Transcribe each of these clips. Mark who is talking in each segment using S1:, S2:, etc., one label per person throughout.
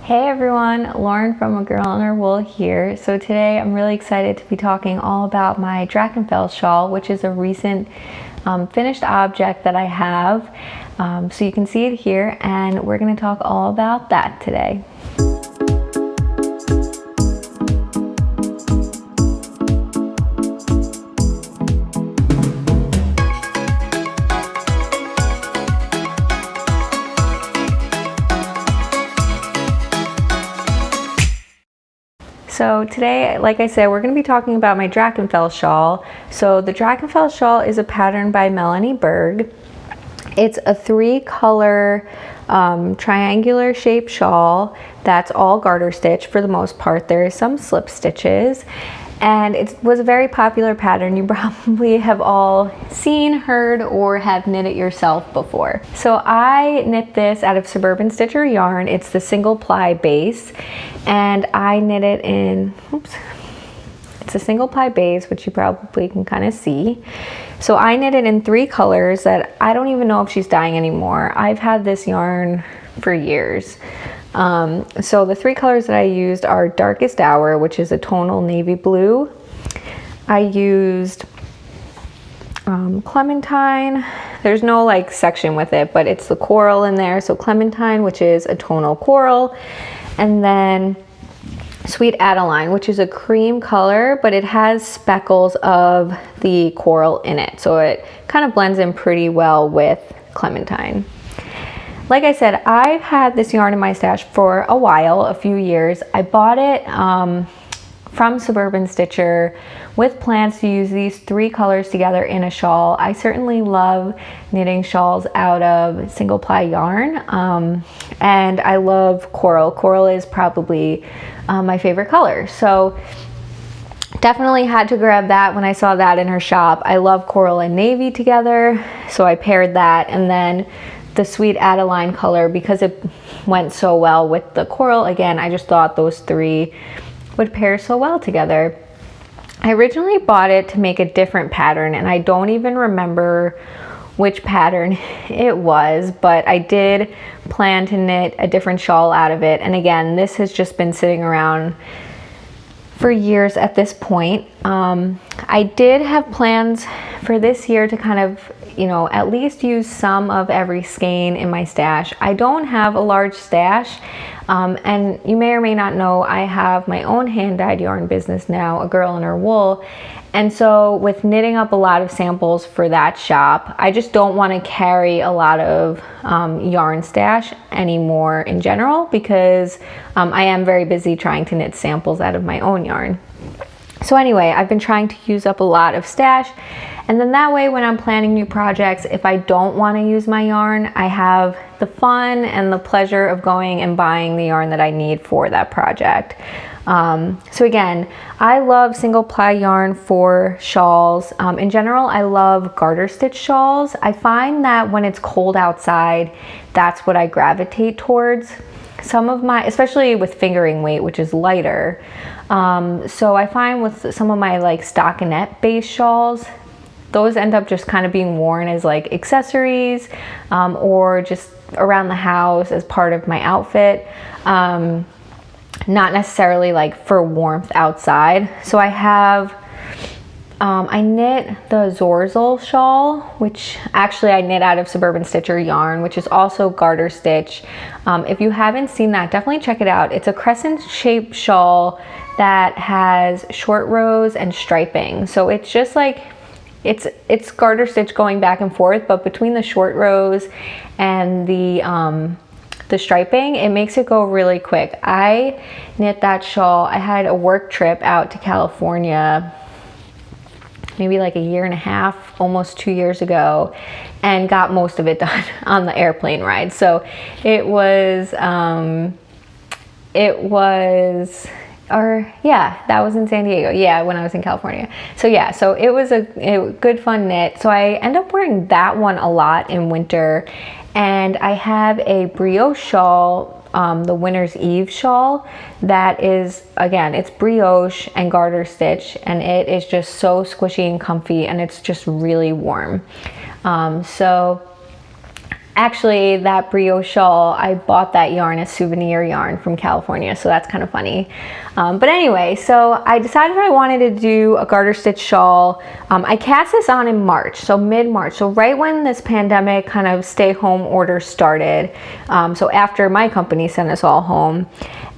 S1: Hey everyone, Lauren from A Girl and Her Wool here. So today I'm really excited to be talking all about my Drachenfels Shawl, which is a recent finished object that I have. So you can see it here, and we're going to talk all about that today. So today, like I said, we're going to be talking about my Drachenfels Shawl. So the Drachenfels Shawl is a pattern by Melanie Berg. It's a 3-color triangular shaped shawl that's all garter stitch for the most part. There is some slip stitches, and it was a very popular pattern. You probably have all seen, heard, or have knit it yourself before. So I knit this out of Suburban Stitcher yarn. It's the single ply base, and I knit it in, it's a single ply base, which you probably can kind of see. So I knit it in 3 colors that I don't even know if she's dyeing anymore. I've had this yarn for years. So the 3 colors that I used are Darkest Hour, which is a tonal navy blue. I used Clementine. There's no like section with it, but it's the coral in there. So Clementine, which is a tonal coral. And then Sweet Adeline, which is a cream color, but it has speckles of the coral in it. So it kind of blends in pretty well with Clementine. Like I said, I've had this yarn in my stash for a while, a few years. I bought it from Suburban Stitcher with plans to use these 3 colors together in a shawl. I certainly love knitting shawls out of single ply yarn, and I love coral. Coral is probably my favorite color. So definitely had to grab that when I saw that in her shop. I love coral and navy together, so I paired that, and then the Sweet Adeline color, because it went so well with the coral. Again, I just thought those 3 would pair so well together. I originally bought it to make a different pattern, and I don't even remember which pattern it was, but I did plan to knit a different shawl out of it. And again, this has just been sitting around for years at this point. I did have plans for this year to kind of, at least use some of every skein in my stash. I don't have a large stash, and you may or may not know, I have my own hand-dyed yarn business now, A Girl and Her Wool. And so with knitting up a lot of samples for that shop, I just don't want to carry a lot of yarn stash anymore in general, because I am very busy trying to knit samples out of my own yarn. So anyway, I've been trying to use up a lot of stash, and then that way when I'm planning new projects, if I don't want to use my yarn, I have the fun and the pleasure of going and buying the yarn that I need for that project. So again, I love single ply yarn for shawls. In general, I love garter stitch shawls. I find that when it's cold outside, that's what I gravitate towards. Some of my, especially with fingering weight, which is lighter. So I find with some of my like stockinette based shawls, those end up just kind of being worn as like accessories, or just around the house as part of my outfit. Not necessarily like for warmth outside. So I have, I knit the Zorzal shawl, which actually I knit out of Suburban Stitcher yarn, which is also garter stitch. If you haven't seen that, definitely check it out. It's a crescent shaped shawl that has short rows and striping. So it's just like, it's garter stitch going back and forth, but between the short rows and the striping, it makes it go really quick. I knit that shawl. I had a work trip out to California maybe like 1.5 years, almost 2 years ago, and got most of it done on the airplane ride. So that was in San Diego. Yeah, when I was in California. So yeah, so it was a good fun knit. So I end up wearing that one a lot in winter. And I have a brioche shawl, the Winter's Eve shawl, that is, again, it's brioche and garter stitch, and it is just so squishy and comfy, and it's just really warm. So Actually, that brioche shawl, I bought that yarn as souvenir yarn from California, so that's kind of funny. But anyway, so I decided I wanted to do a garter stitch shawl. I cast this on in March, so mid-March, so right when this pandemic kind of stay-home order started, so after my company sent us all home.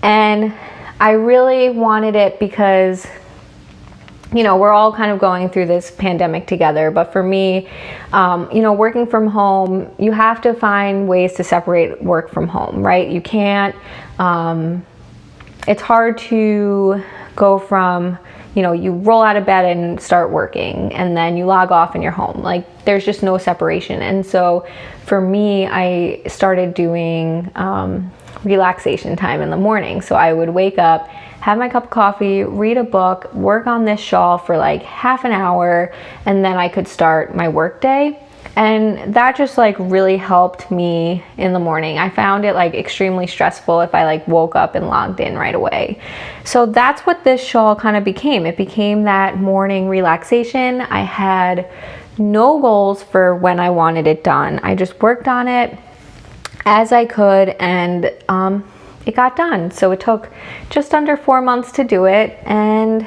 S1: And I really wanted it because, you know, we're all kind of going through this pandemic together, but for me, you know, working from home, you have to find ways to separate work from home, right? You can't, it's hard to go from, you know, you roll out of bed and start working and then you log off and you're home. Like there's just no separation. And so for me, I started doing relaxation time in the morning. So I would wake up, have my cup of coffee, read a book, work on this shawl for like half an hour, and then I could start my work day. And that just like really helped me in the morning. I found it like extremely stressful if I like woke up and logged in right away. So that's what this shawl kind of became. It became that morning relaxation. I had no goals for when I wanted it done. I just worked on it as I could, and it got done. So it took just under 4 months to do it, and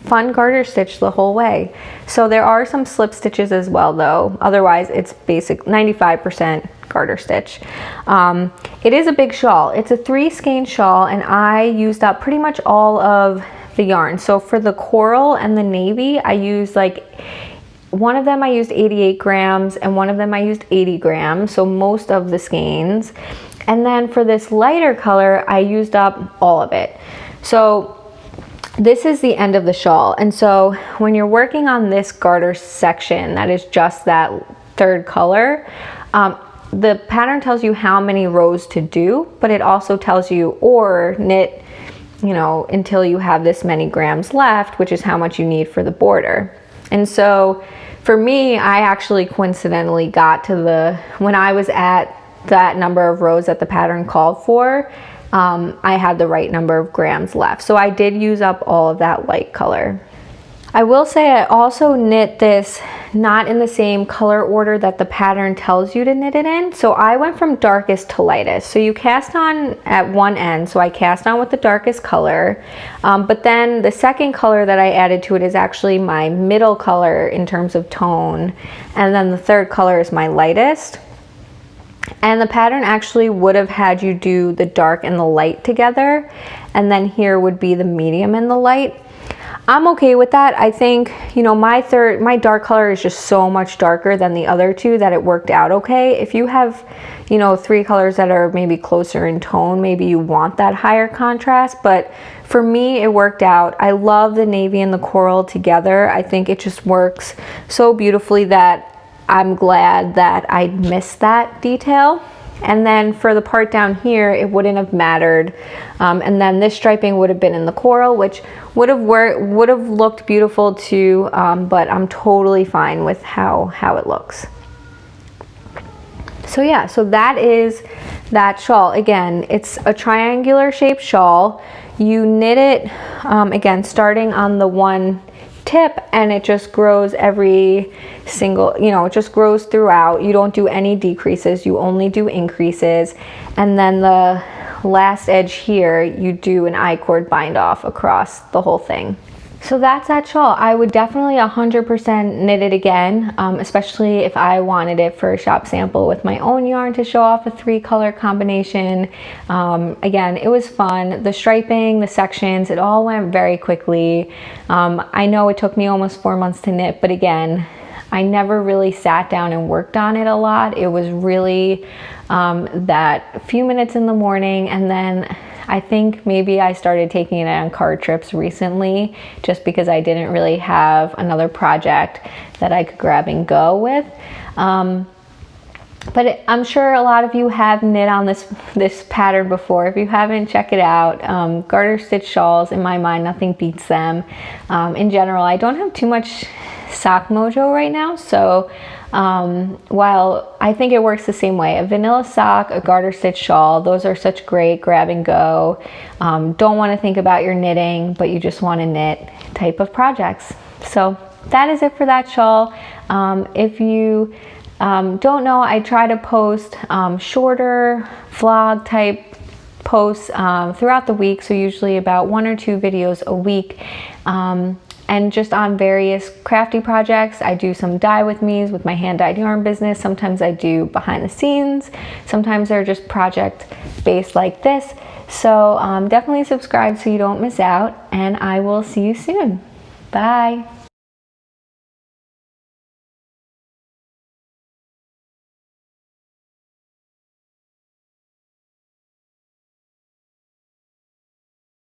S1: fun garter stitch the whole way. So there are some slip stitches as well though. Otherwise it's basic 95% garter stitch. It is a big shawl. It's a 3 skein shawl, and I used up pretty much all of the yarn. So for the coral and the navy, I used like, one of them I used 88 grams and one of them I used 80 grams. So most of the skeins. And then for this lighter color, I used up all of it. So this is the end of the shawl. And so when you're working on this garter section, that is just that third color, the pattern tells you how many rows to do, but it also tells you, or knit, you know, until you have this many grams left, which is how much you need for the border. And so for me, I actually coincidentally got to when I was at that number of rows that the pattern called for, I had the right number of grams left. So I did use up all of that light color. I will say I also knit this not in the same color order that the pattern tells you to knit it in. So I went from darkest to lightest. So you cast on at one end. So I cast on with the darkest color. But then the second color that I added to it is actually my middle color in terms of tone. And then the third color is my lightest. And the pattern actually would have had you do the dark and the light together, and then here would be the medium and the light. I'm okay with that. I think, you know, my dark color is just so much darker than the other two that it worked out okay. If you have, you know, 3 colors that are maybe closer in tone, maybe you want that higher contrast, but for me it worked out. I love the navy and the coral together. I think it just works so beautifully that I'm glad that I missed that detail. And then for the part down here, it wouldn't have mattered. And then this striping would have been in the coral, which would have looked beautiful too, but I'm totally fine with how it looks. So yeah, so that is that shawl. Again, it's a triangular shaped shawl. You knit it, again, starting on the one tip, and it just grows every single, you know, it just grows throughout. You don't do any decreases, you only do increases. And then the last edge here, you do an I-cord bind off across the whole thing. So that's that shawl. I would definitely 100% knit it again, especially if I wanted it for a shop sample with my own yarn to show off a 3-color combination. Again, it was fun. The striping, the sections, it all went very quickly. I know it took me almost 4 months to knit, but again, I never really sat down and worked on it a lot. It was really that few minutes in the morning, and then I think maybe I started taking it on card trips recently just because I didn't really have another project that I could grab and go with. But I'm sure a lot of you have knit on this pattern before. If you haven't, check it out. Garter stitch shawls, in my mind, nothing beats them. In general, I don't have too much sock mojo right now, so while I think it works the same way, a vanilla sock, a garter stitch shawl, those are such great grab and go, don't want to think about your knitting, but you just want to knit type of projects. So that is it for that shawl. If you Don't know, I try to post shorter vlog type posts throughout the week, so usually about 1 or 2 videos a week, and just on various crafty projects. I do some dye with me's with my hand dyed yarn business. Sometimes I do behind the scenes, sometimes they're just project based like this. So definitely subscribe so you don't miss out, and I will see you soon. Bye.